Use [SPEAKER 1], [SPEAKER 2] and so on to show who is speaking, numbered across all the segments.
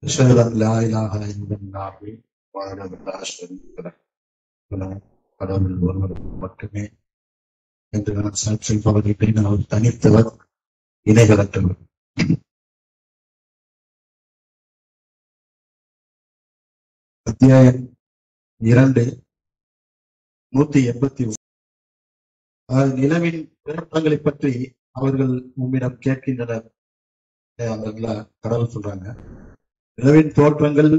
[SPEAKER 1] أشهد أن لا إله إلا الله وحده لا شريك له கடவுள் ஒருவருக்கு மட்டுமே என்று நான் சாட்சி பகலிட்டேன். அவர் தனித்தவர், இணைகளற்றவர். அத்தியாயம் 2, 181. நிலவின் தோற்றங்களை பற்றி அவர்கள் உம்மிடம் கேட்கின்றனர். கடவுள் சொல்றாங்க, நிலவின் தோற்றங்கள்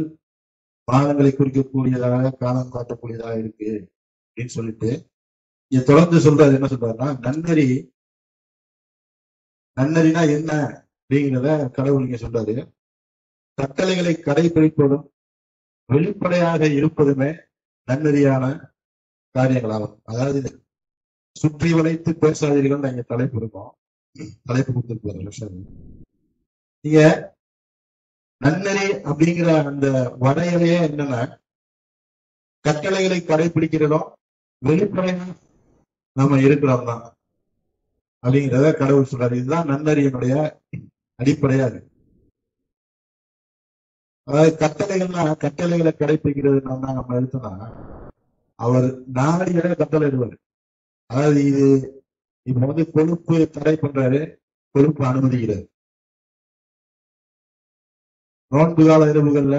[SPEAKER 1] பாகங்களை குறிக்கக்கூடியதாக, காலம் காட்டக்கூடியதாக இருக்கு அப்படின்னு சொல்லிட்டு இங்க தொடர்ந்து சொல்றாரு. என்ன சொல்றாருன்னா, நன்னறினா என்ன அப்படிங்கிறத கடவுள் இங்க சொல்றாரு. கட்டளைகளை கடைபிடிப்பதும் வெளிப்படையாக இருப்பதுமே நன்னறியான காரியங்களாகும். அதாவது சுற்றி வளைத்து பேசாதீர்கள் இங்க தலைப்பு இருக்கும், தலைப்பு கொடுத்திருப்பாரு. நீங்க நன்னறி அப்படிங்கிற அந்த வரையறையே என்னன்னா, கட்டளைகளை கடைபிடிக்கிறதும் வெளிப்படையா நம்ம இருக்கிறோம் தான் அப்படிங்கிறத கடவுள் சொல்றாரு. இதுதான் நன்னறியினுடைய அடிப்படையா இருக்கு. அதாவது கட்டளைகளை கடைபிடிக்கிறது நம்ம எடுத்தோம்னா, அவர் நாடியோட கட்டளை இடுவார். அதாவது இப்ப கொழுப்பு தடை பண்றாரு, கொழுப்பு அனுமதிக்கிறார். நோன்பு கால இரவுகள்ல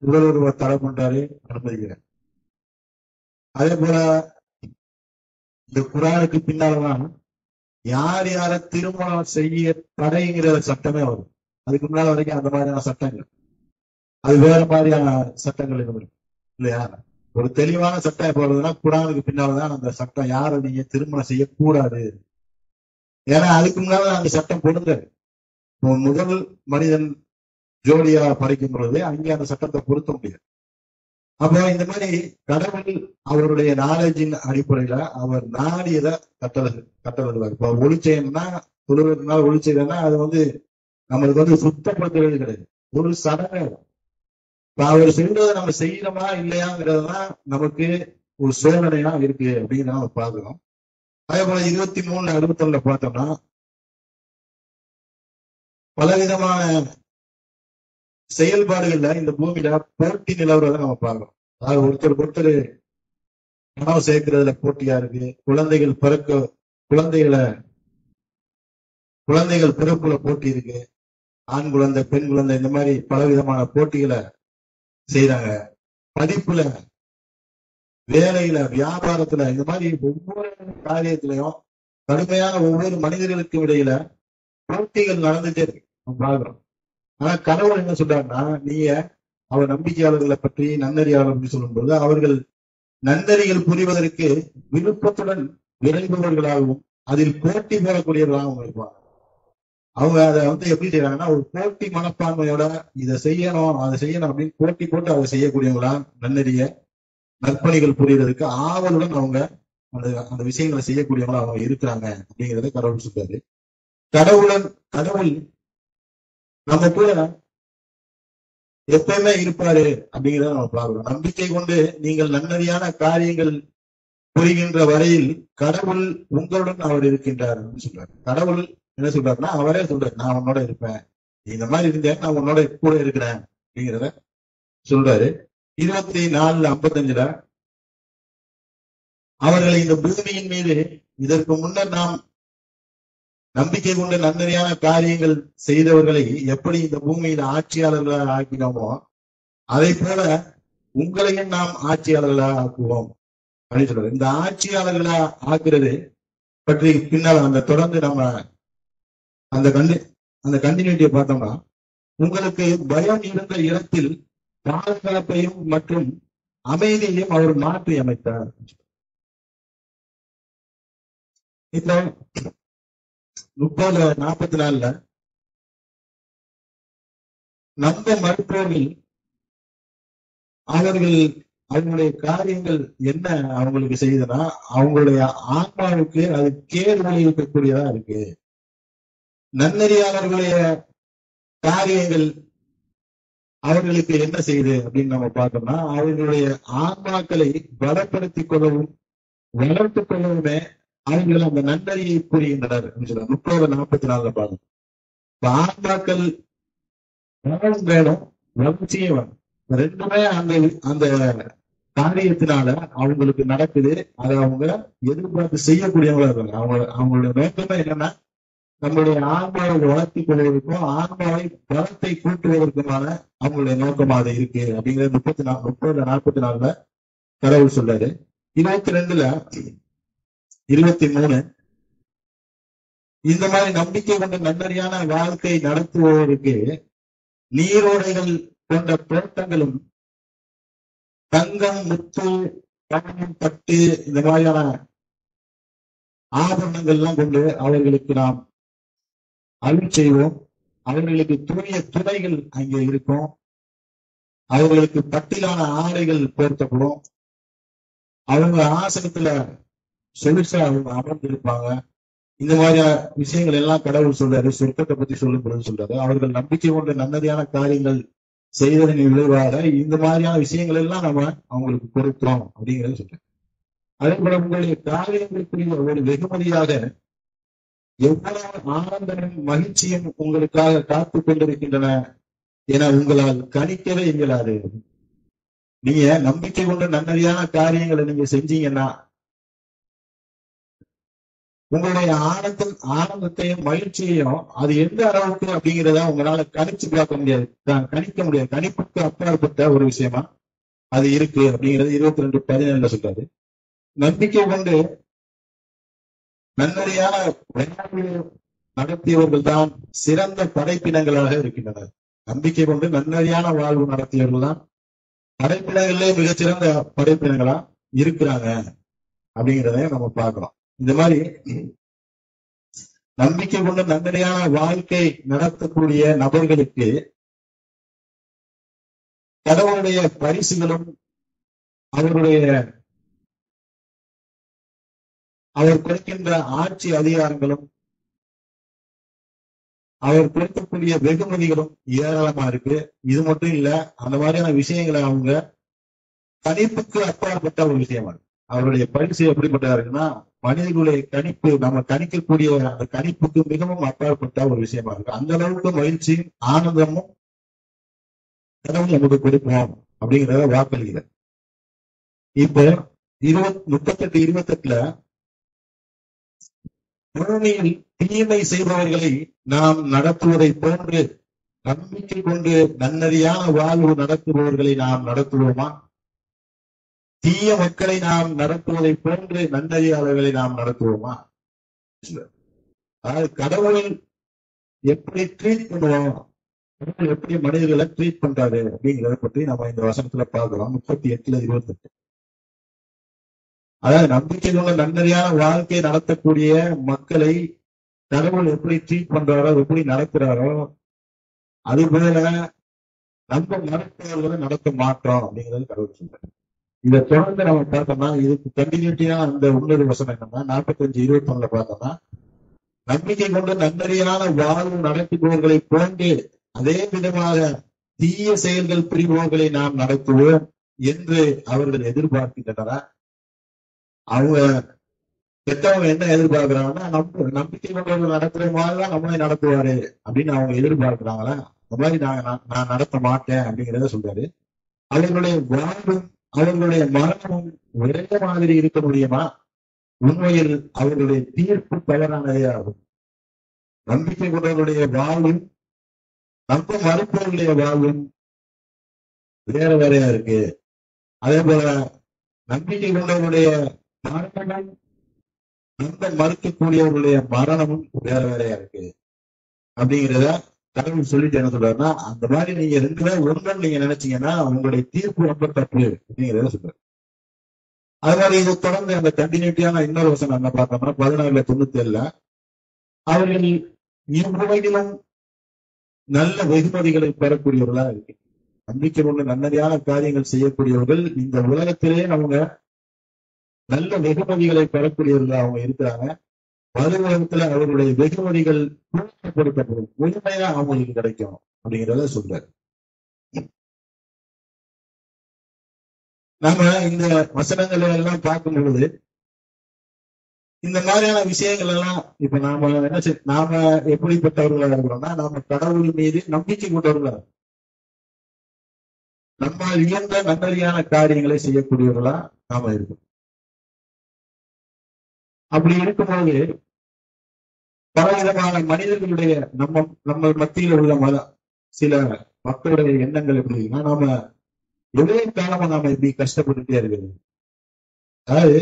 [SPEAKER 1] உடல் உறவை தடை பண்றாரு, அனுமதிக்கிறார். அதே போல இந்த குரானுக்கு பின்னால்தான் யார் யார திருமணம் செய்ய தடைங்கிற சட்டமே வரும். அதுக்கு முன்னால வரைக்கும் அந்த மாதிரியான சட்டங்கள், அது வேற மாதிரியான சட்டங்கள் இருக்கும் இல்லையா? ஒரு தெளிவான சட்டம் எப்ப வருதுன்னா, குரானுக்கு பின்னால்தான் அந்த சட்டம் யாரை நீங்க திருமணம் செய்யக்கூடாது. ஏன்னா அதுக்கு முன்னால அந்த சட்டம் பொருந்தாரு. முதல் மனிதன் ஜோடியா படைக்கும் பொழுது அங்கே அந்த சட்டத்தை பொருத்த முடியாது. அப்போ இந்த மாதிரி கடவுள் அவருடைய நாலேஜின் அடிப்படையில அவர் நாடியதை கட்டளைடுவார். இப்ப ஒளி செய்யணும்னா, தொழுவதுனால ஒளி செய்யறதுன்னா அது நம்மளுக்கு சுத்தப்படுத்துறது கிடையாது, ஒரு சடங்கு. இப்ப அவர் சொல்றதை நம்ம செய்யறோமா இல்லையாங்கிறதுதான் நமக்கு ஒரு சோதனையா இருக்கு அப்படின்னு நம்ம பார்க்கிறோம். அதே போல 23:61 பார்த்தோம்னா, பலவிதமான செயல்பாடுகள்ல இந்த பூமியில போட்டி நிலவுறத நம்ம பார்க்கிறோம். அதாவது ஒருத்தர் உணவு சேர்க்கிறதுல போட்டியா இருக்கு. குழந்தைகள் பிறப்புல போட்டி இருக்கு. ஆண் குழந்தை, பெண் குழந்தை, இந்த மாதிரி பலவிதமான போட்டிகளை செய்யறாங்க. படிப்புல, வேலையில, வியாபாரத்துல, இந்த மாதிரி ஒவ்வொரு காரியத்திலையும் கடுமையான ஒவ்வொரு மனிதர்களுக்கும் இடையில போட்டிகள் நடந்துட்டே இருக்கு, பார்க்கிறோம். ஆனா கடவுள் என்ன சொல்றாருன்னா, நீங்க அவர் நம்பிக்கையாளர்களை பற்றி, நன்னறியாளர் அப்படின்னு சொல்லும்போது, அவர்கள் நன்னறிகள் புரிவதற்கு விருப்பத்துடன் விரைபவர்களாகவும் அதில் போட்டி போடக்கூடியவர்களாகவும் இருப்பாங்க. அவங்க அதை எப்படி செய்யறாங்கன்னா, ஒரு போட்டி மனப்பான்மையோட இதை செய்யணும் அதை செய்யணும் அப்படின்னு போட்டி போட்டு அதை செய்யக்கூடியவங்களா, நற்பணிகள் புரியறதுக்கு ஆவலுடன் அவங்க அந்த விஷயங்களை செய்யக்கூடியவங்களா அவங்க இருக்கிறாங்க அப்படிங்கிறத கடவுள் சொல்றாரு. கடவுள் நம்ம கூட எப்பயுமே இருப்பாரு அப்படிங்கிறத நம்ம பார்க்கிறோம். நம்பிக்கை கொண்டு நீங்கள் நன்னறியான காரியங்கள் புரிகின்ற வரையில் கடவுள் உங்களுடன் அவர் இருக்கின்றார் அப்படின்னு சொல்றாரு. கடவுள் என்ன சொல்றாருன்னா, அவரே சொல்றாரு, நான் உன்னோட இருப்பேன், நீ இந்த மாதிரி இருந்தேன், நான் உன்னோட கூட இருக்கிறேன் அப்படிங்கிறத சொல்றாரு. 24:55 அவர்களை இந்த பூமியின் மீது இதற்கு முன்னர் நாம் நம்பிக்கை கொண்டு நன்னறியான காரியங்கள் செய்தவர்களை எப்படி இந்த பூமியில ஆட்சியாளர்களாக ஆக்கினோமோ, அதை போல உங்களையும் நாம் ஆட்சியாளர்களாக ஆக்குவோம் அப்படின்னு சொல்றாரு. இந்த ஆட்சியாளர்களா ஆக்குறது பற்றி பின்னால் அந்த தொடர்ந்து நம்ம அந்த கண்டினியூட்டியை பார்த்தோம்னா, உங்களுக்கு பயம் இருந்த இடத்தில் பாதுகாப்பையும் மற்றும் அமைதியையும் அவர் மாற்றி அமைத்தார். இப்போ 30:44 நம்ப மறுப்பவர்கள் அவங்களுடைய காரியங்கள் என்ன அவங்களுக்கு செய்யுதுன்னா, அவங்களுடைய ஆன்மாவுக்கு அது கேடு விளைவிக்கக்கூடியதா இருக்கு. நன்னறியாளர்களுடைய காரியங்கள் அவர்களுக்கு என்ன செய்யுது அப்படின்னு நம்ம பார்த்தோம்னா, அவர்களுடைய ஆன்மாக்களை பலப்படுத்திக் கொள்ளவும் வளர்த்துக் கொள்ளவுமே அவர்கள் அந்த நன்னறியை புரிகின்றனர். 30:44 பார்க்கணும். ஆன்மாக்கள் பலனும் வேணும், வளர்ச்சியும் வேணும். ரெண்டுமே அந்த அந்த காரியத்தினால அவங்களுக்கு நடக்குது. அதை அவங்க எதிர்பார்த்து செய்யக்கூடியவங்களா இருக்காங்க. அவங்களுடைய நோக்கமே என்னன்னா, நம்மளுடைய ஆன்மாவை வளர்த்திக் கொள்வதற்கும் ஆன்மாவை பலத்தை கூட்டுவதற்குமான அவங்களுடைய நோக்கமாக இருக்கு அப்படிங்கிறது 30-40 கடவுள் சொல்றாரு. 22 23 இந்த மாதிரி நம்பிக்கை கொண்ட நன்னறியான வாழ்க்கை நடத்துபவருக்கு நீரோடைகள் கொண்ட தோட்டங்களும் தங்கம், முத்து, பவனம், பட்டு இந்த மாதிரியான ஆபரணங்கள் எல்லாம் கொண்டு அவர்களுக்கு நாம் அருள் செய்வோம். அவர்களுக்கு தூய துணைகள் அங்கே இருக்கும். அவர்களுக்கு பட்டிலான ஆடைகள் போர்த்தப்படும். அவங்க ஆசனத்துல சொலுசா அவங்க அமர்ந்திருப்பாங்க. இந்த மாதிரியான விஷயங்கள் எல்லாம் கடவுள் சொல்றாரு. சொர்க்கத்தை பத்தி சொல்லும் பொழுது சொல்றாரு, அவர்கள் நம்பிக்கை கொண்ட நன்னதியான காரியங்கள் செய்வதன் விளைவாக இந்த மாதிரியான விஷயங்கள் எல்லாம் நம்ம அவங்களுக்கு கொடுத்தோம் அப்படிங்கிறத சொல்றேன். அதே போல உங்களுடைய காரியங்களுக்குரிய ஒரு வெகுமதியாக எவ்வளவு ஆனந்தமும் மகிழ்ச்சியும் உங்களுக்காக காத்துக் கொண்டிருக்கின்றன என உங்களால் கணிக்கவே இயலாது. நீங்க நம்பிக்கை கொண்ட நன்னதியான காரியங்களை நீங்க செஞ்சீங்கன்னா உங்களுடைய ஆனந்தத்தையும் மகிழ்ச்சியையும் அது எந்த அளவுக்கு அப்படிங்கிறத உங்களால கணிச்சு பார்க்க முடியாது, கணிக்க முடியாது. கணிப்புக்கு அப்பாற்பட்ட ஒரு விஷயமா அது இருக்கு அப்படிங்கிறது 22:17 சொல்றாரு. நம்பிக்கை கொண்டு நன்னறியான நடத்தியவர்கள் தான் சிறந்த படைப்பினங்களாக இருக்கின்றனர். நம்பிக்கை கொண்டு நன்னறியான வாழ்வு நடத்தியவர்கள் தான் படைப்பினங்களே மிகச்சிறந்த படைப்பினங்களா இருக்கிறாங்க அப்படிங்கிறத நம்ம பார்க்கலாம். இந்த மாதிரி நம்பிக்கை கொண்டு நன்னறியான வாழ்க்கை நடத்தக்கூடிய நபர்களுக்கு கடவுளுடைய பரிசுகளும் அவர் கொடுக்கின்ற ஆட்சி அதிகாரங்களும் அவர் கொடுக்கக்கூடிய வெகுமதிகளும் ஏராளமா இருக்கு. இது மட்டும் இல்ல, அந்த மாதிரியான விஷயங்களை அவங்க கணிப்புக்கு அப்பாற்பட்ட ஒரு விஷயமா இருக்கு. அவருடைய பரிசு எப்படிப்பட்டதா இருக்குன்னா, மனிதர்களுடைய கணிப்பு, நம்ம கணிக்கக்கூடிய அந்த கணிப்புக்கு மிகவும் அப்பாற்பட்ட ஒரு விஷயமா இருக்கு. அந்த அளவுக்கு மகிழ்ச்சியும் ஆனந்தமும் கடவுள் நமக்கு கொடுப்போம் அப்படிங்கிறத வாக்களிக்கிறார். இப்போ 38 பூமியில் தீமை செய்பவர்களை நாம் நடத்துவதை போன்று நம்பிக்கை கொண்டு நன்னறியான வாழ்வு நடத்துபவர்களை நாம் நடத்துவோமா? தீய மக்களை நாம் நடத்துவதை போன்று நன்னறியாளர்களை நாம் நடத்துவோமா? அதாவது கடவுளை எப்படி ட்ரீட் பண்ணுவோம், கடவுள் எப்படி மனிதர்களை ட்ரீட் பண்றாரு அப்படிங்கிறத பற்றி நம்ம இந்த வசனத்துல பார்க்கிறோம். 38-28. அதாவது நம்பிக்கை கொண்ட நன்னறியான வாழ்க்கை நடத்தக்கூடிய மக்களை கடவுள் எப்படி ட்ரீட் பண்றாரோ, எப்படி நடத்துறாரோ, அது போல நம்ம நடத்துவர்களை நடத்த மாட்டோம் அப்படிங்கிறது கடவுள் சொல்றாரு. இதை தொடர்ந்து நம்ம பார்த்தோம்னா இதுக்கு கண்டினியூட்டியா அந்த இன்னொரு வசனம் என்னன்னா 45-21 பார்த்தோம்னா, நம்பிக்கை கொண்டு நன்னறியான வாழ்வு நடத்துபவர்களை போன்று அதே விதமாக தீய செயல்கள் புரிபவர்களை நாம் நடத்துவோம் என்று அவர்கள் எதிர்பார்க்கின்றனர். அவங்க பெற்றவங்க என்ன எதிர்பார்க்கிறாங்கன்னா, நம்பிக்கை கொண்டவர்கள் நடத்துற மாதிரிதான் நம்மளை நடத்துவாரு அப்படின்னு அவங்க எதிர்பார்க்கிறாங்களா? அந்த மாதிரி நான் நடத்த மாட்டேன் அப்படிங்கிறத சொல்றாரு. அவர்களுடைய வாழ்வும் அவர்களுடைய மரணமும் ஒரே மாதிரி இருக்க முடியுமா? உண்மையில் அவர்களுடைய தீர்ப்பு தவறானதே ஆகும். நம்பிக்கை கொண்டவர்களுடைய வாழ்வும் நம்ப மறுப்பவர்களுடைய வாழ்வும் வேற வேறையா இருக்கு. அதே போல நம்பிக்கை கொண்டவர்களுடைய மரணமும் நம்ப மறுக்கக்கூடியவர்களுடைய மரணமும் வேற வேறையா இருக்கு அப்படிங்கிறத கடவுள் சொல்லிட்டு என்ன சொல்றாருன்னா, அந்த மாதிரி நீங்க 2 பேரும் ஒன்றுன்னு நீங்க நினைச்சீங்கன்னா உங்களுடைய தீர்ப்பு ரொம்ப தப்பு அப்படிங்கிறத சொல்றாரு. அது மாதிரி இதை தொடர்ந்து அந்த கண்டினியூட்டியான இன்னொரு வசனம் என்ன பார்த்தோம்னா 16-97 அவர்கள் இவ்வுலகிலும் நல்ல வெகுமதிகளை பெறக்கூடியவர்களா இருக்கு. நம்பிக்கை கொண்டு நன்னறியான காரியங்கள் செய்யக்கூடியவர்கள் இந்த உலகத்திலே அவங்க நல்ல வெகுமதிகளை பெறக்கூடியவர்களா அவங்க இருக்கிறாங்க. மறுஉலகத்துல அவர்களுடைய வெகுமதிகள் கொடுக்கப்படும், முழுமையா அவங்களுக்கு கிடைக்கும் அப்படிங்கிறத சொல்றாரு. நாம இந்த வசனங்களை எல்லாம் பார்க்கும் பொழுது இந்த மாதிரியான விஷயங்கள் எல்லாம் இப்ப நாம எப்படிப்பட்டவர்களா இருக்கிறோம்னா, நாம கடவுள் மீது நம்பிக்கை கொண்டவர்களா நம்மால் இயன்ற நன்னறியான காரியங்களை செய்யக்கூடியவர்களா நாம இருக்கோம். அப்படி இருக்கும்போது பலவிதமான மனிதர்களுடைய நம்ம மத்தியில் உள்ள சில மக்களுடைய எண்ணங்கள் எப்படின்னா, நாம ஒரே காலமா நாம இப்படி கஷ்டப்பட்டுட்டே இருக்குது. அதாவது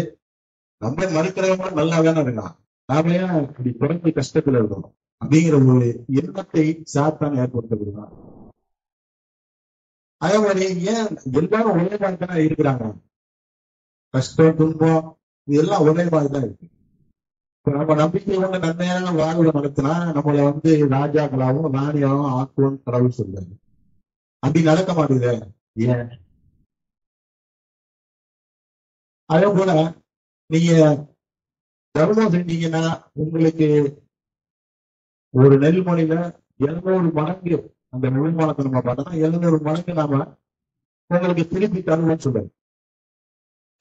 [SPEAKER 1] நம்ம மறுக்கிறவங்க நல்லா தானே இருக்கான், நாம ஏன் இப்படி தொடர்ந்து கஷ்டத்துல இருக்கணும் அப்படிங்கிற ஒரு எண்ணத்தை சாத்தான் ஏற்படுத்தப்படுறான். அதே மாதிரி ஏன் எல்லாரும் ஒரே மாதிரி தானே இருக்கிறாங்க, கஷ்டம் துன்பம் இதெல்லாம் ஒரே மாதிரி தான் இருக்கு. நம்ம நம்பிக்கை கொண்ட நன்மையான வாழ்வை நடத்தினா நம்மள ராஜாக்களாகவும் ராணியாகவும் ஆக்குவோம் கடவுள் சொல்றாரு. அப்படி நடக்க மாட்டேங்குது. ஏன்? அதே போல நீங்க தர்மம் செஞ்சீங்கன்னா உங்களுக்கு ஒரு நெல்மணில 700 மடங்கு அந்த நெல்மானத்தை நம்ம பார்த்தோம்னா 700 மடங்கு நாம உங்களுக்கு திருப்பி தருவோம்னு சொல்றாரு.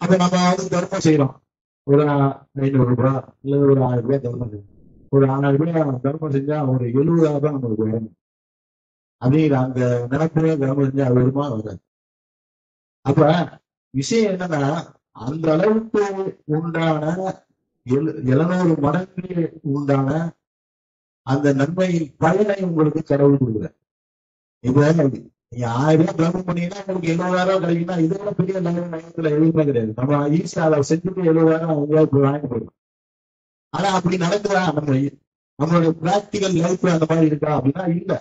[SPEAKER 1] அப்ப நம்ம தர்மம் செய்யறோம், ஒரு 500 ரூபாய் இல்ல ஒரு 1000 ரூபாய் தர்மம் செய்யணும். ஒரு 1000 ரூபாய் தர்மம் செஞ்சா ஒரு 70,000 ரூபாய் நம்மளுக்கு வேணும் அப்படிங்கிற அந்த நினைப்புல தர்மம் செஞ்சா அது வருமா வராது. அப்ப விஷயம் என்னன்னா, அந்த அளவுக்கு உண்டான 700 மடங்கு உண்டான அந்த நன்மை பயனை உங்களுக்கு கடவுள் கொடுக்குற. இப்ப நீங்க 1000 ரூபாய் தர்மம் பண்ணீங்கன்னா உங்களுக்கு 70,000 கிடைக்குன்னா இதோட பெரிய நேரத்துல எதுவுமே கிடையாது. நம்ம ஈஸியா அதை செஞ்சுட்டு 70,000 எங்கேயாவது வாங்கி போயிடும். ஆனா அப்படி நடக்குதா நம்மளுடைய பிராக்டிகல் லைஃப் அந்த மாதிரி இருக்கா அப்படின்னா இல்ல.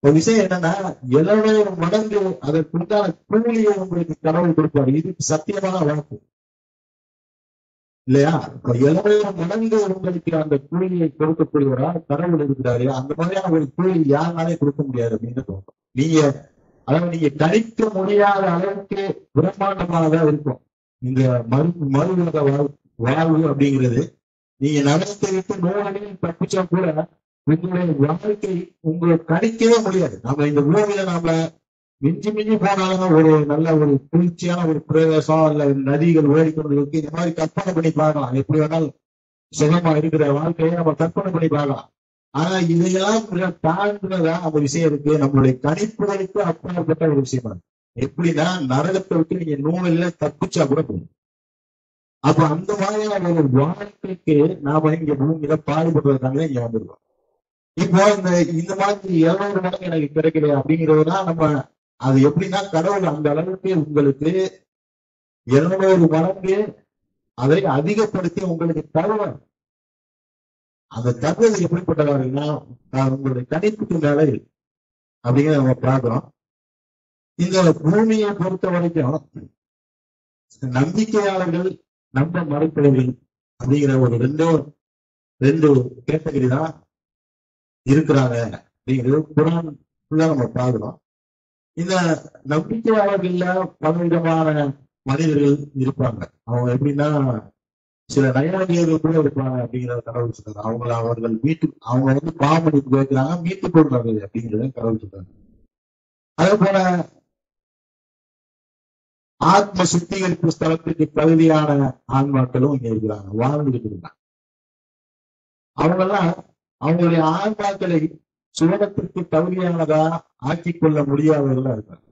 [SPEAKER 1] ஒரு விஷயம் என்னன்னா, 700 மடங்கு அதற்குண்டான கூலியை உங்களுக்கு கடவுள் கொடுப்பாரு. இது சத்தியமான வாக்கு இல்லையா? 700 மடங்கு உங்களுக்கு அந்த கூலியை கொடுக்கக்கூடியவரா கடவுள் இருக்கிறாரு. அந்த மாதிரியான ஒரு கூலி யாருனாலே கொடுக்க முடியாது அப்படின்னு தோணும். நீங்க கணிக்க முடியாத அளவுக்கு பிரம்மாண்டமானதா இருக்கும் இந்த மறுவுலக வாழ்வு அப்படிங்கிறது. நீங்க நடத்த விட்டு நோயாளிகள் தப்பிச்சா கூட உங்களுடைய வாழ்க்கை உங்களை கணிக்கவே முடியாது. நம்ம இந்த பூமியில நாம மிஞ்சி போனாலும் ஒரு நல்ல ஒரு குளிர்ச்சியான ஒரு பிரதேசம் இல்ல நதிகள் ஓடிக்கொண்டு இருக்கு, இந்த மாதிரி கற்பனை பண்ணி பார்க்கலாம். எப்படி வேணாலும் சுகமா இருக்கிற வாழ்க்கையை நம்ம கற்பனை பண்ணி பார்க்கலாம். ஆனா இதையெல்லாம் தாழ்ந்ததா அந்த விஷயம் இருக்கு, நம்மளுடைய கணிப்புகளுக்கு அப்பாற்பட்ட ஒரு விஷயமா இருக்கு. எப்படின்னா நரகத்தை விட்டு நீங்க நூலில தப்பிச்சா கூட போதும். அப்ப அந்த மாதிரியான ஒரு வாழ்க்கைக்கு நாம இங்க பூமியில பாடுபடுறதுக்காக இங்க வந்திருக்கோம். இப்போ இந்த மாதிரி 700 மடங்கு எனக்கு கிடைக்கல அப்படிங்கிறதுதான் நம்ம அது எப்படின்னா கடவுள் அந்த அளவுக்கு உங்களுக்கு 700 மடங்கு அதை அதிகப்படுத்தி உங்களுக்கு தருவார். அந்த தருவது எப்படிப்பட்டவர்கள்னா உங்களுடைய கணிப்புக்கு மேல அப்படிங்கிற நம்ம பார்க்கிறோம். இந்த பூமியை பொறுத்த வரைக்கும் நம்பிக்கையாளர்கள் நம்ப மறுப்பவர்கள் அப்படிங்கிற ஒரு ரெண்டு கேட்டகரி தான் இருக்கிறாங்க அப்படிங்கிறது குரான் நம்ம பார்க்கிறோம். இந்த நம்பிக்கையாளர்கள்ல பலவிதமான மனிதர்கள் இருப்பாங்க. அவங்க எப்படின்னா சில நயவஞ்சகர்கள் கூட இருப்பாங்க அப்படிங்கிறத கடவுள் சொல்றாங்க. அவர்கள் அவங்க பாவமன்னிப்பு கேட்கிறாங்க, மீட்டுக் கொள்றாங்க அப்படிங்கிறத கடவுள் சொல்றாங்க. அதே போல ஆத்ம சுத்திகரிப்பு ஸ்தலத்துக்கு தகுதியான ஆன்மாக்களும் இங்க இருக்கிறாங்க, வாழ்ந்துகிட்டு இருக்காங்க. அவங்கெல்லாம் அவங்களுடைய ஆன்மாக்களை சுவனத்திற்கு தகுதியானதா ஆக்கிக் கொள்ள முடியாதவர்களா இருக்காங்க.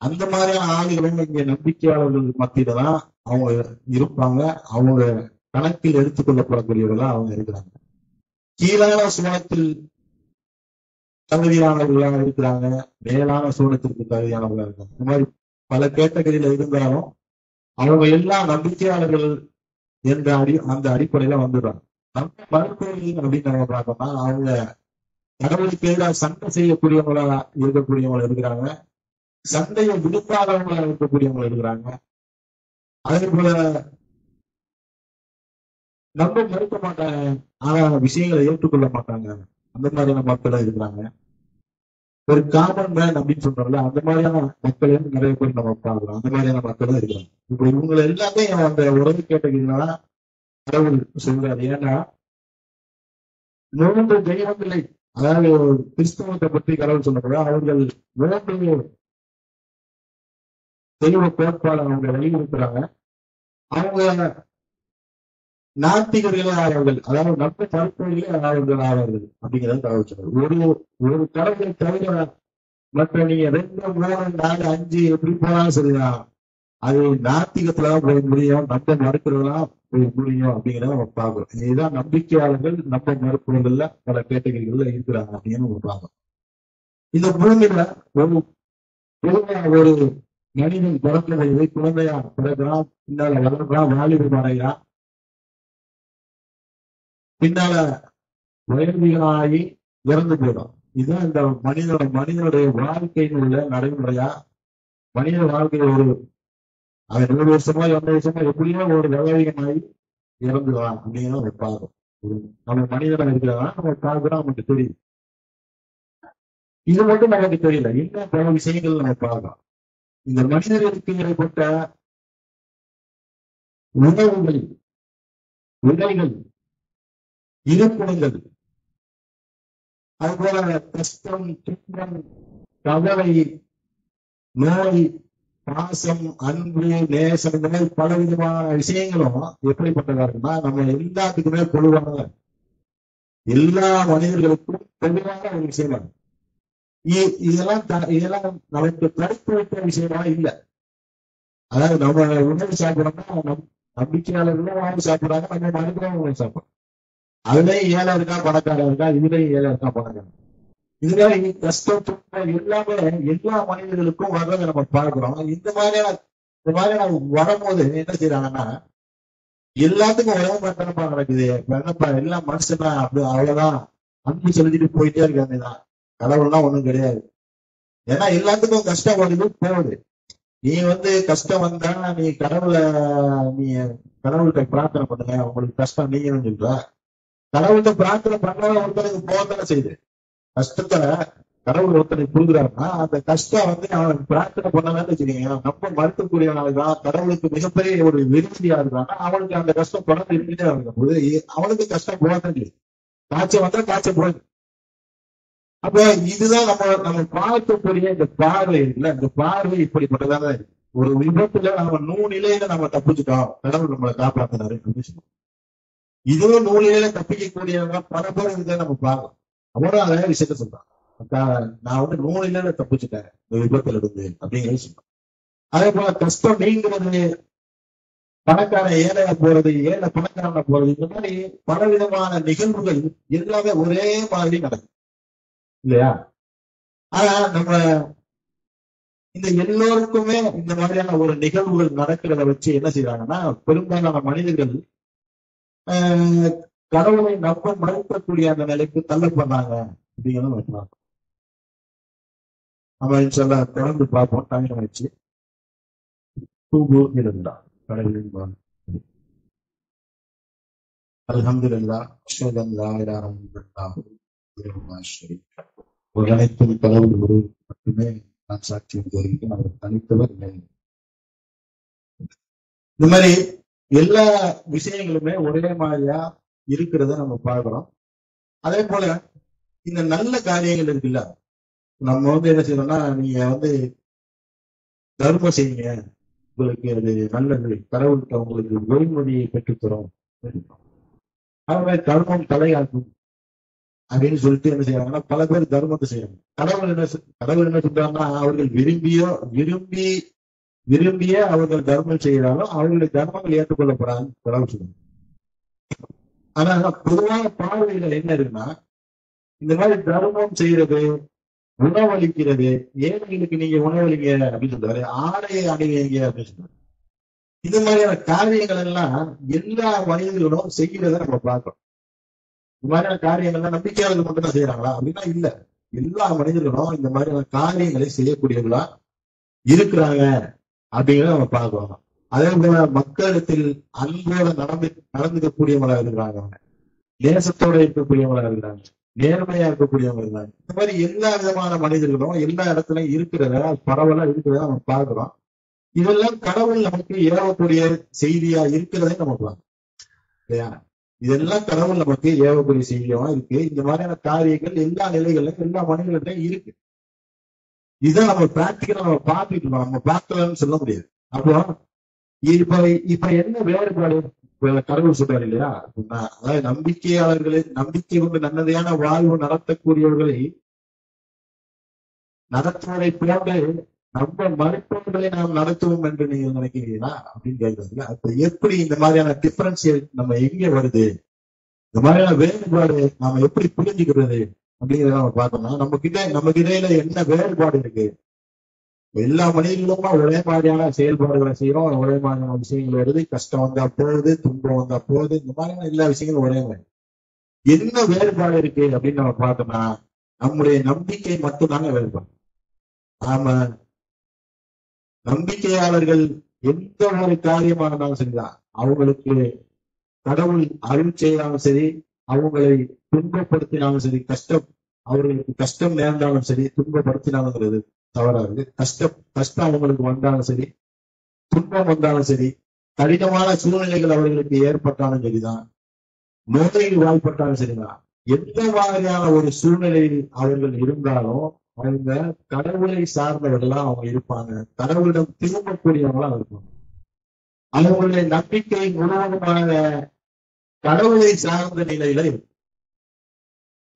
[SPEAKER 1] அந்த மாதிரியான ஆளுகளும் இங்க நம்பிக்கையாளர்கள் மத்தியில தான் அவங்க இருப்பாங்க. அவங்க கணக்கில் எடுத்துக் கொள்ளப்படக்கூடியவர்களா அவங்க இருக்கிறாங்க. கீழான சுவனத்தில் தகுதியானவர்களாக இருக்கிறாங்க, மேலான சூழத்திற்கு தகுதியானவர்களாக இருக்காங்க. இந்த மாதிரி பல கேட்டகரியில இருந்தாலும் அவங்க எல்லாம் நம்பிக்கையாளர்கள் என்ற அந்த அடிப்படையில வந்துடுறாங்க. நம்ம மறுப்பவர்கள் அப்படின்னு நம்ம பார்த்தோம்னா அவங்க கடவுளுக்கு எதிராக சண்டை செய்யக்கூடியவங்களா இருக்கக்கூடியவங்க இருக்கிறாங்க, சண்டையை விடுப்பாதவங்களா இருக்கக்கூடியவங்க இருக்கிறாங்க. அதே போல நம்ப மறுக்க மாட்டாங்க, ஆனா விஷயங்களை ஏற்றுக்கொள்ள மாட்டாங்க. அந்த மாதிரியான மக்களும் இருக்கிறாங்க. ஒரு காமன் மேன் அப்படின்னு சொல்றோம்ல, அந்த மாதிரியான மக்களையும் நிறைய பேர் நம்ம பார்க்கிறோம். அந்த மாதிரியான மக்களும் இருக்கிறாங்க. இப்ப இவங்களை எல்லாமே அந்த உறவு கேட்டீங்கன்னா கடவுள் சொல்றாரு. ஏன்னா 3 தெய்வங்களை, அதாவது கிறிஸ்தவத்தை பற்றி கடவுள் சொல்லக்கூட அவர்கள் 3 தெய்வ கோட்பாடு அவங்க வலியுறுத்துறாங்க. அவங்க நாத்திகர்களே ஆவார்கள், அதாவது நம்ப மறுப்பவர்களே அவர்கள் ஆவார்கள் அப்படிங்கிறது கடவுள் சொல்றாரு. ஒரு கடவுளை தவிர மற்ற நீங்க 2, 3, 4, 5 எப்படி போனாலும் சரிதான், அது நாத்திகத்துலதான் போய் முடியும், நம்ப மறுக்கிறதுலாம் போய் முடியும் அப்படிங்கிறத நம்ம பார்க்கிறோம். இதுதான் நம்பிக்கையாளர்கள் நம்ப மறுப்பவர்கள்ல பல கேட்டகரிகள்ல இருக்கிறாங்க அப்படின்னு நம்ம பார்க்கிறோம். இந்த பூமியில ஒரு ஒரு மனிதன் பிறக்கிறது, குழந்தையா பிறகுறான், பின்னால வளர்றான், வாலிபம் அடைகிறான், பின்னால வயதிகளாகி இறந்து போயிடும். இதுதான் இந்த மனிதனுடைய வாழ்க்கையில் உள்ள நடைமுறையா. மனித வாழ்க்கையில் ஒரு 100 வருஷமா 200 வருஷமா எப்படியோ ஒரு வயதிகமாகி இறந்துதான் அப்படின்னு நம்ம பார்க்கிறோம். நம்ம மனிதனா இருக்கிறதா நம்ம பார்க்கிறோம், நமக்கு தெரியும். இது மட்டும் நமக்கு தெரியல, இன்னும் பல விஷயங்கள் நம்ம பார்க்கலாம். இந்த மனிதர்களுக்கு ஏற்பட்ட உணவுகள், உடைகள், இருப்பிடங்கள், அதுபோல கஷ்டம், துன்பம், கவலை, நோய், பாசம், அன்பு, நேசம், இந்த மாதிரி பல விதமான விஷயங்களும் எப்படிப்பட்டதா இருக்குன்னா நம்ம எல்லாத்துக்குமே பொதுவானதா, எல்லா மனிதர்களுக்கும் பொதுவான ஒரு விஷயமா. இதெல்லாம் நமக்கு தடுத்து வைத்த விஷயமா இல்ல. அதாவது நம்ம உணவு சாப்பிடறோம்னா நம்பிக்கையாளர்களும் வாங்கி சாப்பிடுறாங்க, நம்ம மனிதர்களும் உணவு சாப்பிடுறோம். அதுலயும் ஏழை இருக்கா பணக்காரன் இருக்கா, இதுலயும் ஏழை இருக்கா பணக்காரன், இதுல கஷ்டம் துன்பம் எல்லாமே எல்லா மனிதர்களுக்கும் வர்றதை நம்ம பார்க்கிறோம். இந்த மாதிரியான வரும்போது என்ன செய்யறாங்கன்னா எல்லாத்துக்கும் உலக மாற்றமா நடக்குது. என்னப்பா எல்லாம் மனுஷனா அப்படி அவ்வளவுதான் அன்பு செலுத்திட்டு போயிட்டே இருக்காங்க, கடவுள்னா ஒண்ணும் கிடையாது. ஏன்னா எல்லாத்துக்கும் கஷ்டம் வருது போகுது. நீ கஷ்டம் வந்தா நீ நீ கடவுள்கிட்ட பிரார்த்தனை பண்ணுங்க, உங்களுக்கு கஷ்டம் நீங்கன்னு சொல்ற. கடவுள்கிட்ட பிரார்த்தனை பண்ணாத ஒருத்தருக்கு போகத்தானே செய்யுது. கஷ்டத்தை கடவுள் ஒருத்தருக்கு கொடுக்குறாருன்னா அந்த கஷ்டம் அவன் பிரார்த்தனை பண்ணலான்னு வச்சுக்கீங்க, நம்ம மறுக்கக்கூடியவனால்தான் கடவுளுக்கு மிகப்பெரிய ஒரு விரும்பியா இருக்கான்னா அவனுக்கு அந்த கஷ்டம் தொடர்ந்து இருந்துட்டே இருக்கும் போது அவனுக்கு கஷ்டம் போகத்தான் செய்யுது. காய்ச்சல் வந்தா காய்ச்சல் போகுது. அப்ப இதுதான் நம்ம பார்க்கக்கூடிய இந்த பார்வை இருக்குல்ல, இந்த பார்வை இப்படிப்பட்டதாக இருக்கு. ஒரு விபத்துல நம்ம 100 நிலையில நம்ம தப்பிச்சுட்டோம், கடவுள் நம்மளை காப்பாத்தினாரு அப்படின்னு சொல்லுவோம். இதுவும் 100 நிலையில தப்பிக்கக்கூடியவங்க பல பேர் இதை நம்ம பார்க்கலாம். அவரும் அதே விஷயத்த சொல்றான், நான் 100 நிலையில தப்பிச்சுட்டேன் இந்த விபத்துல இருந்து அப்படிங்கிறது சொல்றான். அதே போல கஷ்டம் நீங்கிறது, பணக்காரன் ஏழையா போறது, ஏழை பணக்காரன போறது, இந்த மாதிரி பல விதமான நிகழ்வுகள் எல்லாமே ஒரே மாதிரி நடக்கும் இல்லையா? ஆனா நம்ம இந்த எல்லோருக்குமே இந்த மாதிரியான ஒரு நிகழ்வுகள் நடக்கிறத வச்சு என்ன செய்யறாங்கன்னா பெரும்பாலான மனிதர்கள் கடவுளை நம்ப மறுக்கக்கூடிய அந்த நிலைக்கு தள்ளப்படுறாங்க அப்படிங்கிறத வைக்கலாம். நம்ம சொல்ல தொடர்ந்து பார்ப்போம். டைம் ஆயிடுச்சு. இருந்தா கடவுளின் அல்ஹம்துலில்லாஹ் அஷ்ஹது அல்லா இலாஹா இல்லல்லாஹ் ஒரு அனைத்தும் கடவுள் ஒரு மட்டுமே நான் சாட்சியம் கோருகிறேன், அவர் தனித்தவர் இல்லை. இந்த மாதிரி எல்லா விஷயங்களுமே ஒரே மாதிரியா இருக்கிறத நம்ம பார்க்கிறோம். அதே போல இந்த நல்ல காரியங்கள் இருக்குல்ல, நம்ம என்ன செய்யறோம்னா நீங்க தர்மம் செய்யுங்க, உங்களுக்கு அது நல்லது, கடவுளுக்கு உங்களுக்கு ஒருமொழியை பெற்றுத்தரும், அதுவே தர்மம் தலையாக்கும் அப்படின்னு சொல்லிட்டு என்ன செய்யறாங்கன்னா பல பேர் தர்மத்தை செய்யறாங்க. கடவுள் என்ன சொல்றாங்கன்னா அவர்கள் விரும்பிய அவர்கள் தர்மம் செய்யறாலும் அவர்களுடைய தர்மங்கள் ஏற்றுக்கொள்ளப்படாது கடவுள் சொல்றாங்க. ஆனா பொதுவான பார்வையில என்ன இருக்குன்னா இந்த மாதிரி தர்மம் செய்யறது, உணவளிக்கிறது, ஏழைகளுக்கு நீங்க உணவளிங்க அப்படின்னு சொல்றாரு, ஆடையை அணிவீங்க அப்படின்னு சொல்றாரு. இது மாதிரியான காரியங்கள் எல்லாம் எல்லா மனிதர்களும் செய்யறத நம்ம பார்க்கிறோம். இந்த மாதிரியான காரியங்கள்லாம் நம்பிக்கையாளர்கள் மட்டும் தான் செய்யறாங்களா அப்படின்னா இல்ல, எல்லா மனிதர்களும் இந்த மாதிரியான காரியங்களை செய்யக்கூடியவர்களா இருக்கிறாங்க அப்படிங்கிறத நம்ம பார்க்கிறோம். அதே போல மக்களிடத்தில் அன்போட நடந்துக்கக்கூடியவங்களா இருக்கிறாங்க, நேசத்தோட இருக்கக்கூடியவங்களா இருக்கிறாங்க, நேர்மையா இருக்கக்கூடியவங்க இருந்தாங்க. இந்த மாதிரி எல்லா விதமான மனிதர்களும் எல்லா இடத்துலயும் இருக்கிறத பரவலா இருக்கிறத நம்ம பார்க்கிறோம். இதெல்லாம் கடவுள் நமக்கு ஏவக்கூடிய செய்தியா இருக்கிறதே நம்ம பார்க்கணும் இல்லையா? இதெல்லாம் கடவுள் நமக்கு ஏவக்கூடிய செய்தியா இருக்கு. இந்த மாதிரியான காரியங்கள் எல்லா நிலைகளிலும் எல்லா மனிதர்களையும் இருக்கு. இதை நம்ம பிராக்டிக்கலா நம்ம பார்த்துட்டு இருக்கோம், நம்ம பார்க்கலன்னு சொல்ல முடியாது. அப்போ இப்ப என்ன வேறுபாடு கடவுள் சொல்றாரு இல்லையா? அதாவது நம்பிக்கையாளர்களை, நம்பிக்கை கொண்டு நன்னதையான வாழ்வு நடத்தக்கூடியவர்களை நடத்துவதை போன்று நம்ம மருத்துவர்களை நாம் நடத்துவோம் என்று நீங்க நினைக்கிறீங்களா அப்படின்னு கேட்கறதுல அப்ப எப்படி இந்த மாதிரியான டிஃபரன்சியேட் நம்ம எங்க வருது, இந்த மாதிரியான வேறுபாடு நாம எப்படி புரிஞ்சுக்கிறது அப்படிங்கிறத நம்ம பார்த்தோம்னா நமக்கு இடையில என்ன வேறுபாடு இருக்கு. எல்லா மனிதர்களுமா ஒரே மாதிரியான செயல்பாடுகளை செய்யறோம், ஒரே மாதிரியான விஷயங்கள் வருது, கஷ்டம் வந்தா போகுது, துன்பம் வந்தா போகுது, இந்த மாதிரியான எல்லா விஷயங்களும் ஒரே மாதிரி. என்ன வேறுபாடு இருக்கு அப்படின்னு நம்ம பார்த்தோம்னா நம்முடைய நம்பிக்கை மட்டும்தாங்க வேறுபாடு. நாம நம்பிக்கையாளர்கள் எந்த ஒரு காரியமா இருந்தாலும் சரிதான், அவங்களுக்கு கடவுள் அருள் செய்தாலும் சரி, அவங்களை துன்பப்படுத்தினாலும் சரி, அவர்களுக்கு கஷ்டம் நேர்ந்தாலும் சரி, துன்பப்படுத்தினாலுங்கிறது தவறாது. கஷ்டம் அவங்களுக்கு வந்தாலும் சரி, துன்பம் வந்தாலும் சரி, கடினமான சூழ்நிலைகள் அவர்களுக்கு ஏற்பட்டாலும் சரிதான், நோயில் வாய்ப்பட்டாலும் சரிதான், எந்த மாதிரியான ஒரு சூழ்நிலையில் அவர்கள் இருந்தாலும் அவங்க கடவுளை சார்ந்தவர்களா அவங்க இருப்பாங்க, கடவுளிடம் திரும்பக்கூடியவங்களா இருப்பாங்க. அவங்களுடைய நம்பிக்கை முழுவதுமான கடவுளை சார்ந்த நிலையில இருக்கும்.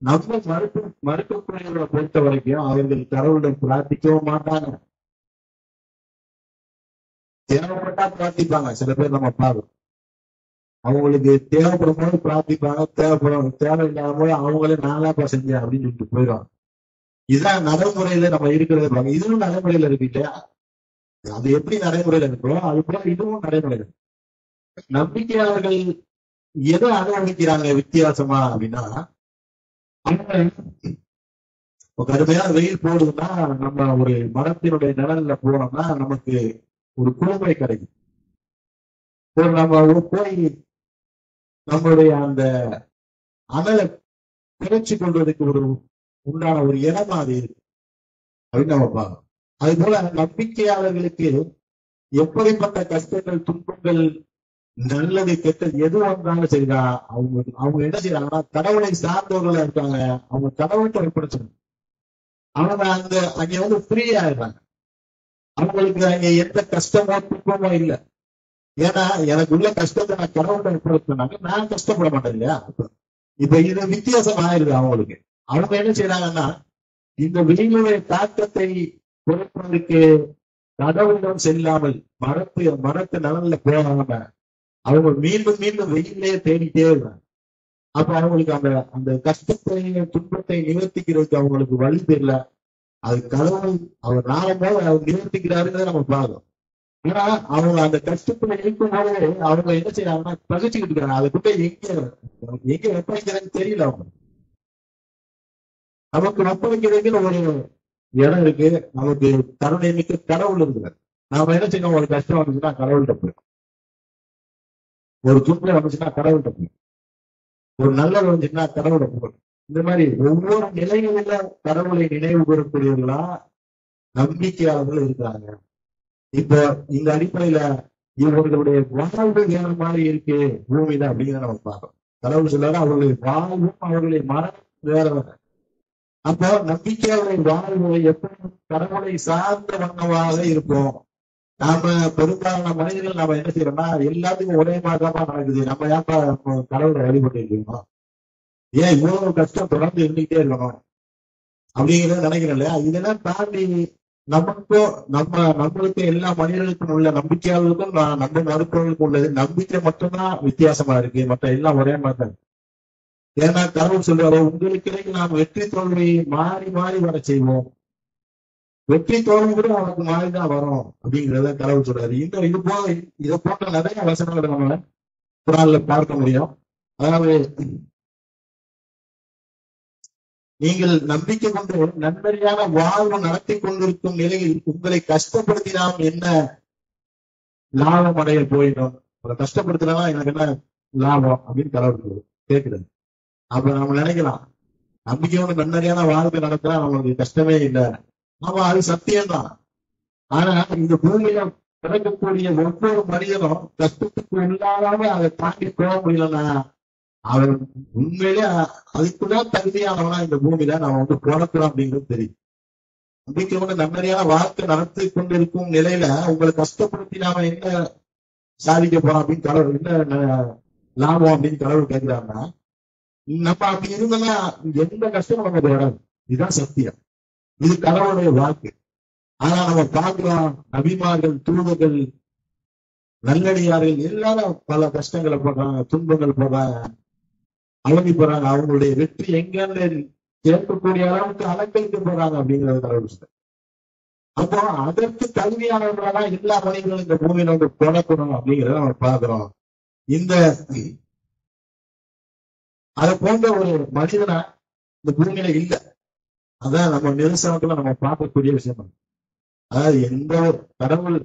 [SPEAKER 1] நம்ம மறுக்கக்கூடியவர்களை பொறுத்த வரைக்கும் அவர்கள் கடவுளிடம் பிரார்த்திக்கவும் மாட்டாங்க. தேவைப்பட்டா பிரார்த்திப்பாங்க. சில பேர் நம்ம பார்க்கணும், அவங்களுக்கு தேவைப்படும் போது பிரார்த்திப்பாங்க, தேவையில்லாத போது அவங்களே நாளாப்பா செஞ்சேன் அப்படின்னு சொல்லிட்டு போயிடுவாங்க. இதுதான் நடைமுறையில நம்ம இருக்கிறது பாருங்க. இதுவும் நடைமுறையில இருக்கு இல்லையா? அது எப்படி நடைமுறையில இருக்கோ அது போல இதுவும் நடைமுறையில. நம்பிக்கையாளர்கள் எதை அனுபவிக்கிறாங்க வித்தியாசமா அப்படின்னா, கடுமையான வெயில் போடுதுன்னா நம்ம ஒரு மரத்தினுடைய நிழல்ல போனோம்னா நமக்கு ஒரு குளுமை கிடைக்கும். நம்ம போய் நம்மளுடைய அந்த அனலை குறைச்சி கொள்வதற்கு ஒரு உண்டான ஒரு இடமா அது இருக்கு அப்படின்னு நம்ம பார்க்கணும். அது போல நம்பிக்கையாளர்களுக்கு எப்படிப்பட்ட கஷ்டங்கள், துன்பங்கள், நல்லது கெட்டது எது வந்தாலும் சரிதான், அவங்க என்ன செய்யறாங்கன்னா கடவுளை சார்ந்தவர்களா இருக்காங்க, அவங்க கடவுள்கிட்ட ஒப்படைச்சிடும். அவங்க அங்க வந்து ஃப்ரீயா இருக்காங்க. அவங்களுக்கு அங்க எந்த கஷ்டமோ துன்பமோ இல்லை. ஏன்னா எனக்கு உள்ள கஷ்டத்தை நான் கடவுள்கிட்ட ஒப்படைச்சினாங்க, நான் கஷ்டப்பட மாட்டேன் இல்லையா? இப்ப இது வித்தியாசம் ஆயிருது அவங்களுக்கு. அவங்க என்ன செய்யறாங்கன்னா இந்த வெயிலுடைய தாக்கத்தை குறைப்பதற்கு கடவுளிடம் செல்லாமல் மரத்து நலன்ல போகாம அவங்க மீண்டும் மீண்டும் வெயிலே தேடிட்டே இருக்காங்க. அப்ப அவங்களுக்கு அந்த கஷ்டத்தை துன்பத்தை நிவர்த்திக்கிறதுக்கு அவங்களுக்கு வழி தெரியல. அது கடவுள் அவர் நாளும்போது அவர் நிவர்த்திக்கிறாருங்கிறத நம்ம பார்க்கணும். ஏன்னா அவங்க அந்த கஷ்டத்துல இருக்கும் போது அவங்க என்ன செய்யறாங்கன்னா பகிச்சுக்கிட்டு இருக்காங்க. அதை கூட எங்க ஒப்படைக்கிறதுன்னு தெரியல. அவங்க நமக்கு ஒப்படைக்கிறதுக்குன்னு ஒரு இடம் இருக்கு, நமக்கு கருணை மிக்க கடவுள் இருக்கிறார். நாம என்ன செய்யணும், ஒரு கஷ்டம் வந்துச்சுன்னா கடவுள்கிட்ட போய், ஒரு துன்பம் வந்துச்சுன்னா கடவுள்கிட்ட போய், ஒரு நல்லது வந்துச்சுன்னா கடவுளை போய், இந்த மாதிரி ஒவ்வொரு நிலைகளில கடவுளை நினைவு கூறக்கூடியவர்களா நம்பிக்கையாளர்கள் இருக்கிறாங்க. இப்போ இந்த அடிப்படையில இவர்களுடைய வாழ்வு வேற மாதிரி இருக்கு பூமியில அப்படிங்கிறத நம்ம பார்க்கணும். கடவுள் சொல்றாரு அவர்களுடைய வாழ்வும் அவர்களுடைய மனம் வேற வேற. அப்போ நம்பிக்கையாளருடைய வாழ்வு எப்பவும் கடவுளை சார்ந்த வண்ணமாக இருப்போம். நாம பெரும்பாலான மனிதர்கள் நாம என்ன செய்யறோம்னா எல்லாத்துக்கும் ஒரே மாதிரிதான் நடக்குது, நம்ம ஏன்பா கடவுளை வழிபட்டு இருக்கணும், ஏன் இவ்வளவு கஷ்டம் தொடர்ந்து இருந்துகிட்டே இருக்கணும் அப்படிங்கிறத நினைக்கிறேன் இல்லையா? இதெல்லாம் தாண்டி நம்மளுக்கு எல்லா மனிதர்களுக்கும் உள்ள நம்பிக்கையாளர்களுக்கும் நம்ம மருத்துவர்களுக்கும் உள்ளது நம்பிக்கை மட்டும்தான் வித்தியாசமா இருக்கு, மற்ற எல்லாம் ஒரே மாதிரி தான். ஏன்னா கடவுள் சொல்றாரு உங்களுக்கு நாம் வெற்றி தோல்வியை மாறி மாறி வர செய்வோம், வெற்றி தோல்வி கூட அவனுக்கு மாறிதான் வரும் அப்படிங்கிறத கடவுள் சொல்றாரு. இன்னும் இதை போன்ற நிறைய வசனங்களை நம்ம குரான்ல பார்க்க முடியும். அதாவது நீங்கள் நம்பிக்கை கொண்டு நன்மையான வாழ்வு நடத்தி கொண்டிருக்கும் நிலையில் உங்களை கஷ்டப்படுத்தினால் என்ன லாபம் அடைய போயிடும், உங்களை கஷ்டப்படுத்தினா எனக்கு என்ன லாபம் அப்படின்னு கடவுள் கேட்கிறது. அப்ப நம்ம நினைக்கலாம் நம்பிக்கையோட நன்மையான வாழ்க்கை நடத்தினா நம்மளுக்கு கஷ்டமே இல்லை. ஆமா, அது சத்தியம்தான். ஆனா இந்த பூமியில பிறக்கக்கூடிய ஒவ்வொரு மனிதனும் கஷ்டத்துக்கு இல்லாம அதை தாண்டி போக முடியலன்னா அவன் உண்மையிலே அதுக்குதான் தகுதியானவனா இந்த பூமியில நம்ம வந்து போடக்கூடாது அப்படிங்கிறது தெரியும். நம்பிக்கையோட நன்மையான வாழ்க்கை நடத்தி கொண்டிருக்கும் நிலையில உங்களை கஷ்டப்படுத்தி நாம என்ன சாதிக்க போறோம் அப்படின்னு கடவுள் என்ன லாபம் அப்படின்னு கடவுள் கேட்கிறாருன்னா, நம்ம அப்படி இருந்தோம்னா எந்த கஷ்டமும் நமக்கு வராது. இதுதான் சத்தியம். இது கடவுளுடைய வாக்கு. ஆனா நம்ம பார்க்கிறோம், நபிமார்கள், தூதர்கள், நல்லடியார்கள் எல்லாரும் பல கஷ்டங்களை போடுறாங்க, துன்பங்கள் போடுறாங்க, அவதிப்படுறாங்க. அவங்களுடைய வெற்றி எங்கன்னு கேட்கக்கூடிய அளவுக்கு அலங்கரிக்க போறாங்க அப்படிங்கிறது கடவுள் சொல்றார். அப்போ அதற்கு தகுதியானவர்களாதான் எல்லா மனிதர்களும் இந்த பூமியில வந்து பிறக்கணும் அப்படிங்கிறத நம்ம பார்க்கிறோம். இந்த அதை போன்ற ஒரு மனிதனா இந்த பூமியில இல்ல. அதான் நம்ம நிதர்சனத்துல நம்ம பார்க்கக்கூடிய விஷயம். அதாவது எந்த ஒரு கடவுள்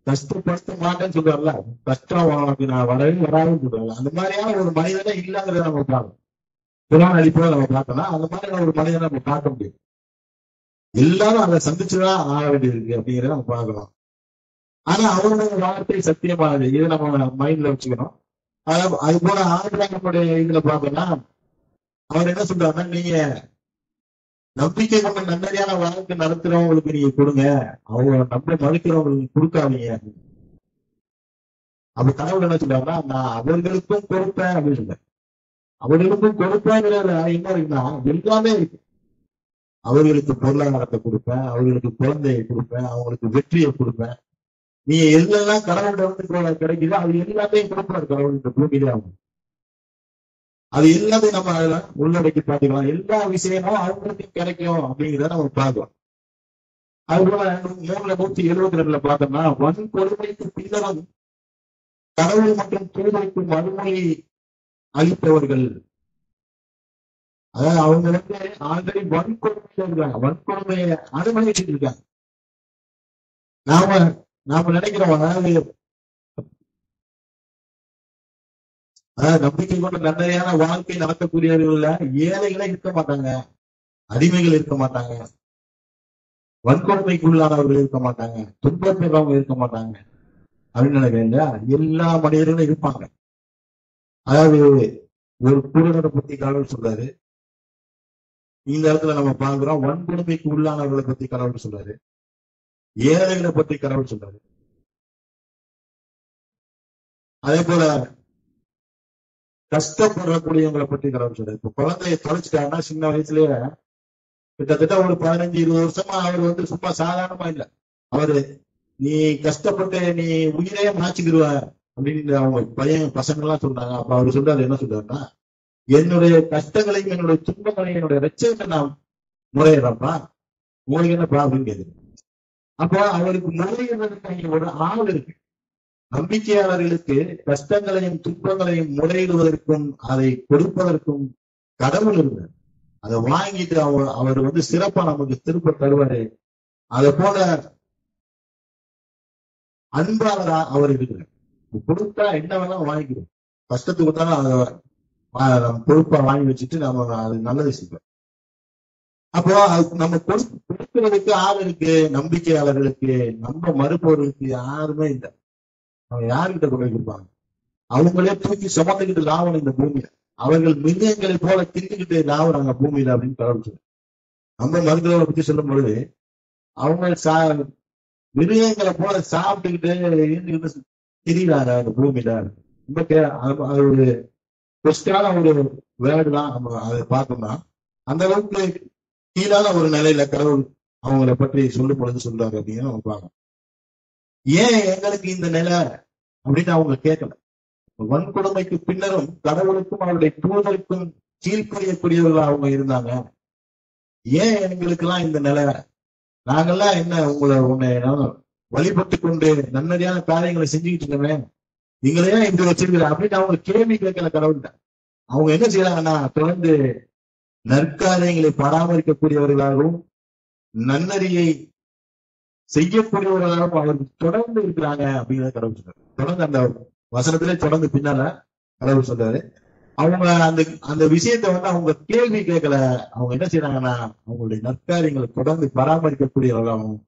[SPEAKER 1] கஷ்டப்படுத்த மாட்டேன்னு சொல்றாருல, கஷ்டம் நான் வரவே வராதுன்னு சொல்றாரு. அந்த மாதிரியான ஒரு மனிதனே இல்லைங்கிறத நம்ம பார்க்கணும். புராண அடிப்படையில் நம்ம பார்த்தோம்னா அந்த மாதிரியான ஒரு மனிதனை நம்ம பார்க்க முடியும். எல்லாரும் அதை சந்திச்சுதான் ஆக வேண்டியிருக்கு அப்படிங்கிறத நம்ம பார்க்கலாம். ஆனா அவருடைய வார்த்தை சத்தியமானது, இதை நம்ம மைண்ட்ல வச்சுக்கணும். அது போல ஆபிரகாமுடைய இதுல பார்த்தோம்னா அவர் என்ன சொல்றாருன்னா, நீங்க நம்பிக்கை கொண்ட நன்னறியான வாழ்க்கை நடத்துறவங்களுக்கு நீங்க கொடுங்க, அவங்க நம்ப மறுக்கிறவங்களுக்கு கொடுக்காதீங்க. அப்ப கடவுள் என்ன சொல்றாருன்னா, நான் அவர்களுக்கும் கொடுப்பேன் அப்படின்னு சொல்றேன். அவர்களுக்கும் கொடுப்பேங்கிறத என்ன இருக்குன்னா எல்லாமே இருக்கு. அவர்களுக்கு பொருளாதாரத்தை கொடுப்பேன், அவர்களுக்கு குழந்தையை கொடுப்பேன், அவங்களுக்கு வெற்றியை கொடுப்பேன். நீங்க எல்லாம் கடவுள்கிட்ட வந்து கிடைக்குது, அது எல்லாத்தையும் கொடுப்பாரு கடவுள் இந்த பூமியிலே. அவங்க அது எல்லாத்தையும் நம்ம அதுல உள்ளடக்கி பார்த்துக்கலாம். எல்லா விஷயமும் அவங்களுக்கு கிடைக்கும் அப்படிங்கிறத நம்ம பார்க்கலாம். அதுபோல 172 பார்த்தோம்னா, வன்கொடுமைக்கு பின்னரும் கடவுள் மற்றும் தூதருக்கு மறுமொழி அளித்தவர்கள், அதாவது அவங்க வந்து ஆல்ரெடி வன்கொடுமையில இருக்காங்க, வன்கொடுமையை அனுமதிச்சுட்டு இருக்காங்க. நாம நினைக்கிறோம், அதாவது நம்பிக்கை கொண்ட நன்மையான வாழ்க்கை நடத்தக்கூடியவர்கள ஏழைகளே இருக்க மாட்டாங்க, அடிமைகள் இருக்க மாட்டாங்க, வன்கொடுமைக்குள்ளானவர்கள் இருக்க மாட்டாங்க, துன்பப்படுறவங்க இருக்க மாட்டாங்க அப்படின்னு நினைக்கிறேன். எல்லா மனிதர்களும் இருப்பாங்க. அதாவது ஒரு குருடரை பத்தி கடவுள் சொல்றாரு, இந்த இடத்துல நம்ம பார்க்கிறோம். வன்கொடுமைக்கு உள்ளானவர்களை பத்தி கடவுள் சொல்றாரு, ஏழைகளை பத்தி கடவுள் சொல்றாரு. அதே போல கஷ்டப்படக்கூடியவங்களை பற்றி கடவுள் சொல்றாரு. இப்ப குழந்தைய தொலைச்சிட்டாருன்னா சின்ன வயசுலயே கிட்டத்தட்ட ஒரு 15-20 வருஷமா அவர் வந்து சும்மா சாதாரணமா இல்ல, அவரு நீ கஷ்டப்பட்டு நீ உயிரே மாச்சிக்கிடுவ அப்படின்னு அவங்க பசங்க எல்லாம் சொல்றாங்க. அப்ப அவரு சொல்றாரு, என்ன சொல்றாருன்னா, என்னுடைய கஷ்டங்களையும் என்னுடைய துன்பங்களையும் என்னுடைய ரட்சகத்தை நான் முறையிடறப்பா, உங்களுக்கு என்னப்பா அப்படின்னு கேக்குது. அப்போ அவருக்கு முறையிடுறதுக்கு ஒரு ஆள் இருக்கு. நம்பிக்கையாளர்களுக்கு கஷ்டங்களையும் துன்பங்களையும் முறையிடுவதற்கும் அதை கொடுப்பதற்கும் கடவுள் இருக்கு. அதை வாங்கிட்டு அவர் வந்து சிறப்பா நமக்கு திருப்ப தருவாரு. அதை போல அன்பாளரா அவர் இருக்கிறார். கொடுத்தா என்ன வேணாலும் வாங்கிக்கிறோம், கஷ்டத்துக்கு கொடுத்தாலும் அதை பொறுப்பா வாங்கி வச்சுட்டு நம்ம அது நல்லது செய்வோம். அப்போ நம்ம கொடுக்கிறதுக்கு ஆள் இருக்கு. நம்பிக்கையாளர்களுக்கு, நம்ம மறுப்பவர்களுக்கு யாருமே இல்லை. அவங்க யாருக்கிட்ட கொண்டு கொடுப்பாங்க? அவங்களே தூக்கி சுமந்துக்கிட்டு லாவணும் இந்த பூமியில. அவர்கள் மிருகங்களை போல தின்னுக்கிட்டு லாவறாங்க பூமியில அப்படின்னு கடவுள் சொல்லு. நம்ம மருத்துவரை பத்தி சொல்லும் பொழுது அவங்க மிருகங்களை போல சாப்பிட்டுக்கிட்டு திரியிறாங்க அந்த பூமியில. ரொம்ப அது ஒரு பெஸ்டான ஒரு வேர்டு தான். நம்ம அதை பார்த்தோம்னா அந்த அளவுக்கு கீழான ஒரு நிலையில கடவுள் அவங்களை பற்றி சொல்லும் பொழுது சொல்றாரு அப்படின்னு நம்ம பார்க்கணும். ஏன் எங்களுக்கு இந்த நிலை அப்படின்னு அவங்க கேட்கல. வன்கொடுமைக்கு பின்னரும் கடவுளுக்கும் அவருடைய தூதருக்கும் கீழ்ப்படியக்கூடியவர்கள் அவங்க இருந்தாங்க. ஏன் எங்களுக்கு எல்லாம் இந்த நிலை? நாங்கெல்லாம் என்ன உன்னை வழிபட்டு கொண்டு நன்னறியான காரியங்களை செஞ்சுக்கிட்டு இருக்கோமே, நீங்களே இப்படி வச்சிருக்கிற அப்படின்னு அவங்க கேள்வி கேட்கல கடவுள்கிட்ட. அவங்க என்ன செய்யறாங்கன்னா, தொடர்ந்து நற்காரியங்களை பராமரிக்கக்கூடியவர்களாகவும் நன்னறியை செய்யக்கூடியவர்களாகவும் அவருக்கு தொடர்ந்து இருக்கிறாங்க அப்படிங்கிறத கடவுள் சொல்றாரு. தொடர்ந்து அந்த வசனத்திலே தொடர்ந்து பின்னால கடவுள் சொல்றாரு, அவங்க அந்த விஷயத்த வந்து அவங்க கேள்வி கேட்கல. அவங்க என்ன செய்யறாங்கன்னா, அவங்களுடைய நற்காரியங்களை தொடர்ந்து பராமரிக்கக்கூடியவர்களாகவும்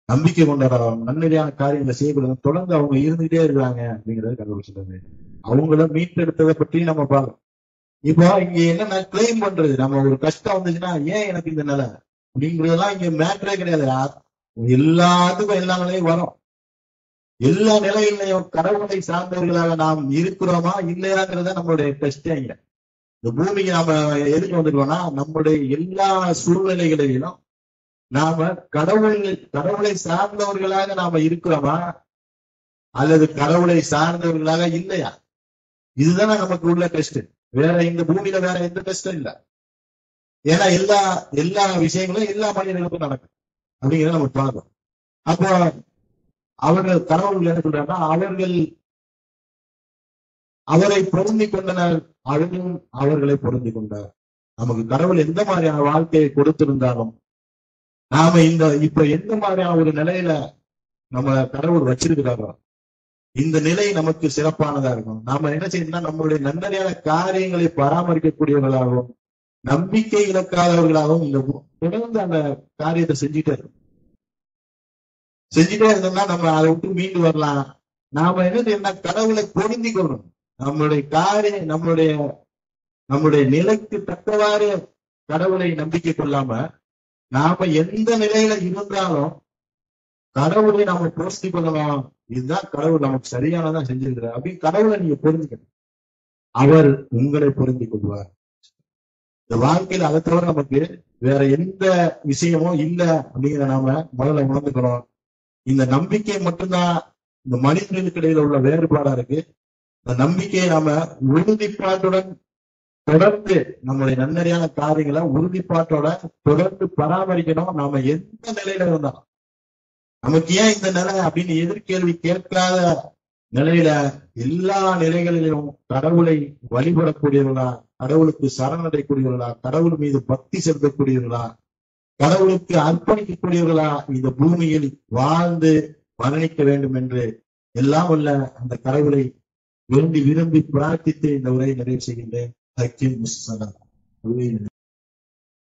[SPEAKER 1] நம்பிக்கை கொண்டவர்களாகவும் நன்னறியான காரியங்களை செய்யக்கூடிய தொடர்ந்து அவங்க இருந்துகிட்டே இருக்கிறாங்க அப்படிங்கிறத கடவுள் சொல்றாரு. அவங்கள மீட்டெடுத்ததை பற்றி நம்ம பார்க்கணும். இப்போ இங்க என்னன்னா கிளைம் பண்றது, நம்ம ஒரு கஷ்டம் வந்துச்சுன்னா ஏன் எனக்கு இந்த நிலை அப்படிங்கிறதெல்லாம் இங்க மேட்டரே கிடையாது. எல்லாத்துக்கும் எல்லா நிலையும் வரும். எல்லா நிலையிலையும் கடவுளை சார்ந்தவர்களாக நாம் இருக்கிறோமா இல்லையாங்கிறத நம்மளுடைய டெஸ்டே. இங்க இந்த பூமிக்கு நாம எதுக்கு வந்துருக்கோம்னா, நம்முடைய எல்லா சூழ்நிலைகளிலும் நாம கடவுளை சார்ந்தவர்களாக நாம இருக்கிறோமா அல்லது கடவுளை சார்ந்தவர்களாக இல்லையா? இதுதானே நமக்கு உள்ள டெஸ்ட். வேற இந்த பூமியில வேற எந்த டெஸ்டும் இல்லை. ஏன்னா எல்லா விஷயங்களும் எல்லா மனிதர்களுக்கும் நடக்கும் அப்படிங்கிறத நம்ம பார்க்கணும். அப்போ அவர்கள் கடவுள் என்ன சொல்றாங்கன்னா, அவரை பொருந்தி கொண்டனர், அவர்களும் அவர்களை பொருந்தி கொண்டார். நமக்கு கடவுள் எந்த மாதிரியான வாழ்க்கையை கொடுத்திருந்தாலும் நாம இப்ப எந்த மாதிரியான ஒரு நிலையில நம்ம கடவுள் வச்சிருக்கிறாரோ இந்த நிலை நமக்கு சிறப்பானதா இருக்கும். நாம என்ன செய்யணும்னா, நம்மளுடைய நன்னறியான காரியங்களை பராமரிக்கக்கூடியவர்களாகவும் நம்பிக்கை இழக்காதவர்களாகவும் இந்த தொடர்ந்து அந்த காரியத்தை செஞ்சுட்டே இருந்தோம்னா நம்ம அதை விட்டு மீண்டு வரலாம். நாம என்ன செய்யணும்னா, கடவுளை பொருந்தி கொள்ளணும். நம்மளுடைய காரியம் நம்முடைய நிலைக்கு தக்கவாறு கடவுளை நம்பிக்கை கொள்ளாம நாம எந்த நிலையில இருந்தாலும் கடவுளை நாம பொருந்தி கொள்ளலாம். இதுதான் கடவுள் நமக்கு சரியானதான் செஞ்சிருக்கிறார் அப்படின்னு கடவுளை நீங்க புரிஞ்சுக்கணும். அவர் உங்களை பொருந்தி கொள்வார். இந்த வாழ்க்கையில அதை தவிர நமக்கு வேற எந்த விஷயமும் இல்லை அப்படிங்கிற நாம முதல்ல உணர்ந்துக்கணும். இந்த நம்பிக்கை மட்டும்தான் இந்த மனிதர்களுக்கு இடையில உள்ள வேறுபாடா இருக்கு. இந்த நம்பிக்கையை நாம உறுதிப்பாட்டுடன் தொடர்ந்து நம்முடைய நன்னறியான காரியங்களை உறுதிப்பாட்டோட தொடர்ந்து பராமரிக்கணும். நாம எந்த நிலையில இருந்தாலும் நமக்கு ஏன் இந்த நிலை அப்படின்னு எதிர்கேள்வி கேட்காத நிலையில எல்லா நிலைகளிலும் கடவுளை வழிபடக்கூடியவர்களா, கடவுளுக்கு சரணடையக்கூடியவர்களா, கடவுள் மீது பக்தி செலுத்தக்கூடியவர்களா, கடவுளுக்கு அர்ப்பணிக்கக்கூடியவர்களா இந்த பூமியில் வாழ்ந்து மரணிக்க வேண்டும் என்று எல்லாம் உள்ள அந்த கடவுளை விரும்பி பிரார்த்தித்து இந்த உரையை நிறைவு செய்கின்றேன்.